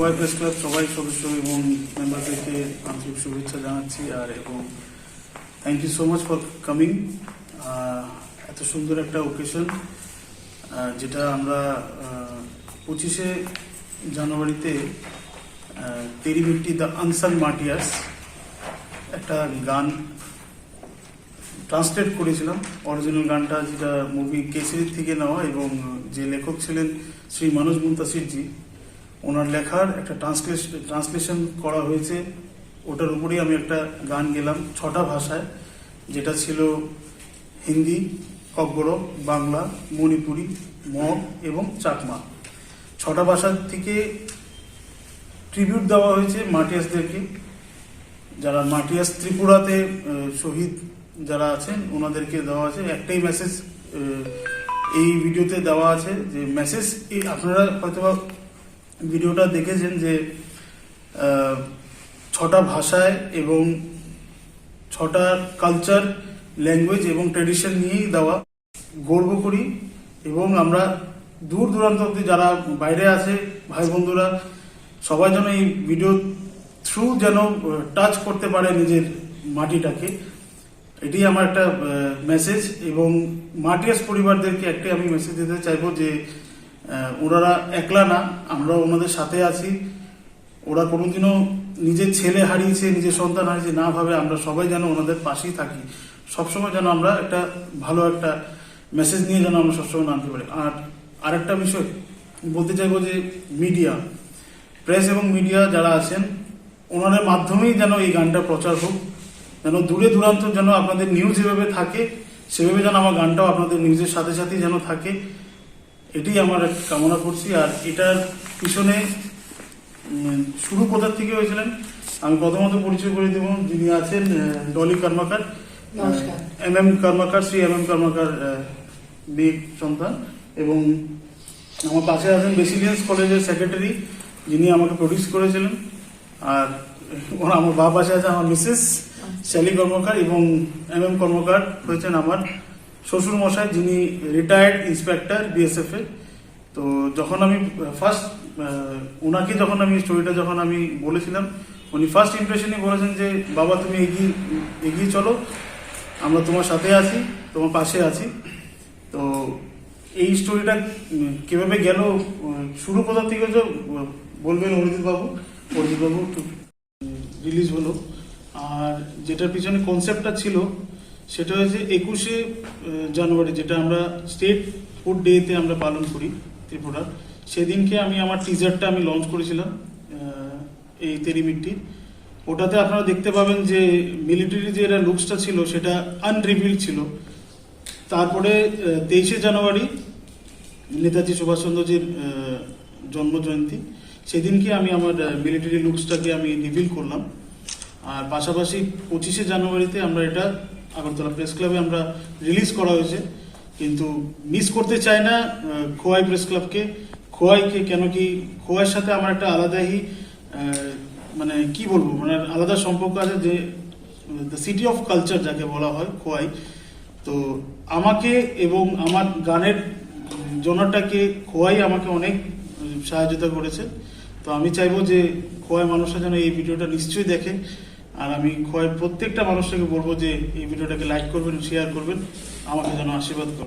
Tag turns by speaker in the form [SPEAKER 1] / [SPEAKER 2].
[SPEAKER 1] Khowai press club সবাই সদস্য এবং মেম্বারদেরকে আন্তরিক শুভেচ্ছা জানাচ্ছি আর এবং thank you so much for coming. এত সুন্দর একটা ওকেশন যেটা আমরা 25শে জানুয়ারিতে Teri Mitti the unsung martyrs একটা গান ট্রান্সলেট করেছিলাম। অরিজিনাল গানটা যেটা মুভি কেসরির থেকে নেওয়া এবং যে লেখক ছিলেন শ্রী মনোজ মুন্তাসিরজি, ওনার লেখার একটা ট্রান্সলেশন করা হয়েছে। ওটার উপরেই আমি একটা গান গেলাম 6টা ভাষায়, যেটা ছিল হিন্দি, কব্বরক, বাংলা, মণিপুরি, মগ এবং চাকমা। 6টা ভাষার থেকে ট্রিবিউট দেওয়া হয়েছে মার্টিয়ার্সদেরকে, যারা মার্টিয়ার্স ত্রিপুরাতে শহীদ যারা আছেন ওনাদেরকে দেওয়া আছে। একটাই মেসেজ এই ভিডিওতে দেওয়া আছে, যে মেসেজ আপনারা হয়তো ভিডিওটা দেখেছেন যে 6টা ভাষায় এবং 6টা কালচার, ল্যাঙ্গুয়েজ এবং ট্রেডিশন নিয়েই দেওয়া। গর্ব করি এবং আমরা দূর দূরান্ত অব্দি যারা বাইরে আছে ভাই বন্ধুরা সবাই যেন এই ভিডিও থ্রু যেন টাচ করতে পারে নিজের মাটিটাকে, এটি আমার একটা মেসেজ। এবং মার্টিয়ার্স পরিবারদেরকে একটাই আমি মেসেজ দিতে চাইবো যে ওনারা একলা না, আমরা ওনাদের সাথে আছি। ওরা কোনোদিনও নিজের ছেলে হারিয়েছে, নিজের সন্তান হারিয়েছে না ভাবে আমরা সবাই যেন ওনাদের পাশেই থাকি। সবসময় যেন আমরা একটা ভালো একটা মেসেজ নিয়ে যেন আমরা সবসময় নামতে পারি। আর আরেকটা বিষয় বলতে চাইবো যে মিডিয়া, প্রেস এবং মিডিয়া যারা আছেন ওনাদের মাধ্যমেই যেন এই গানটা প্রচার হোক, যেন দূরে দূরান্ত যেন আপনাদের নিউজ যেভাবে থাকে সেভাবে যেন আমার গানটাও আপনাদের নিউজের সাথে সাথেই যেন থাকে, এটি আমার কামনা করছি। আর এটার পিছনে শুরু কোথার থেকে হয়েছিলেন আমি প্রথমত পরিচয় করে দেব, যিনি আছেন ডলি কর্মকার, MM কর্মকার, শ্রী MM কর্মকার মেয়ে সন্তান, এবং আমার পাশে আছেন বেসিলিয়ান্স কলেজের সেক্রেটারি, যিনি আমাকে প্রডিউস করেছিলেন। আর আমার বাবা পাশে আছে আমার মিসেস শ্যালি কর্মকার, এবং MM কর্মকার হয়েছেন আমার শ্বশুর মশাই, যিনি রিটায়ার্ড ইন্সপেক্টর BSF এ। তো যখন আমি ফার্স্ট ওনাকে যখন আমি স্টোরিটা যখন আমি বলেছিলাম, উনি ফার্স্ট ইমপ্রেশনই বলেছেন যে বাবা তুমি এগিয়ে চলো, আমরা তোমার সাথে আছি, তোমার পাশে আছি। তো এই স্টোরিটা কিভাবে গেল, শুরু কোথা থেকে বলবেন অরিজিৎ বাবু একটু রিলিজ হলো। আর যেটার পিছনে কনসেপ্টটা ছিল সেটা হয়েছে 21শে জানুয়ারি, যেটা আমরা স্টেট ফুড ডেতে আমরা পালন করি ত্রিপুরা। সেদিনকে আমি আমার টিজারটা আমি লঞ্চ করেছিলাম এই তেরি মিট্টির। ওটাতে আপনারা দেখতে পাবেন যে মিলিটারি যে লুকসটা ছিল সেটা আনরিভিল ছিল। তারপরে 23শে জানুয়ারি নেতাজি সুভাষচন্দ্রজির জন্ম জয়ন্তী, সেদিনকে আমি আমার মিলিটারি লুকসটাকে আমি রিভিল করলাম। আর পাশাপাশি 25শে জানুয়ারিতে আমরা এটা আগরতলা প্রেস ক্লাবে আমরা রিলিজ করা হয়েছে। কিন্তু মিস করতে চাই না খোয়াই প্রেস ক্লাবকে, খোয়াইকে, কেন কি খোয়াইয়ের সাথে আমার একটা আলাদাই মানে কি বলবো, মানে আলাদা সম্পর্ক আছে, যে দ্য সিটি অফ কালচার যাকে বলা হয় খোয়াই। তো আমাকে এবং আমার গানের জনটাকে খোয়াই আমাকে অনেক সাহায্যতা করেছে। তো আমি চাইবো যে খোয়াই মানুষরা যেন এই ভিডিওটা নিশ্চয়ই দেখে। আর আমি খোয়াই প্রত্যেকটা মানুষকে বলবো যে এই ভিডিওটাকে লাইক করবেন, শেয়ার করবেন, আমাকে যেন আশীর্বাদ করবেন।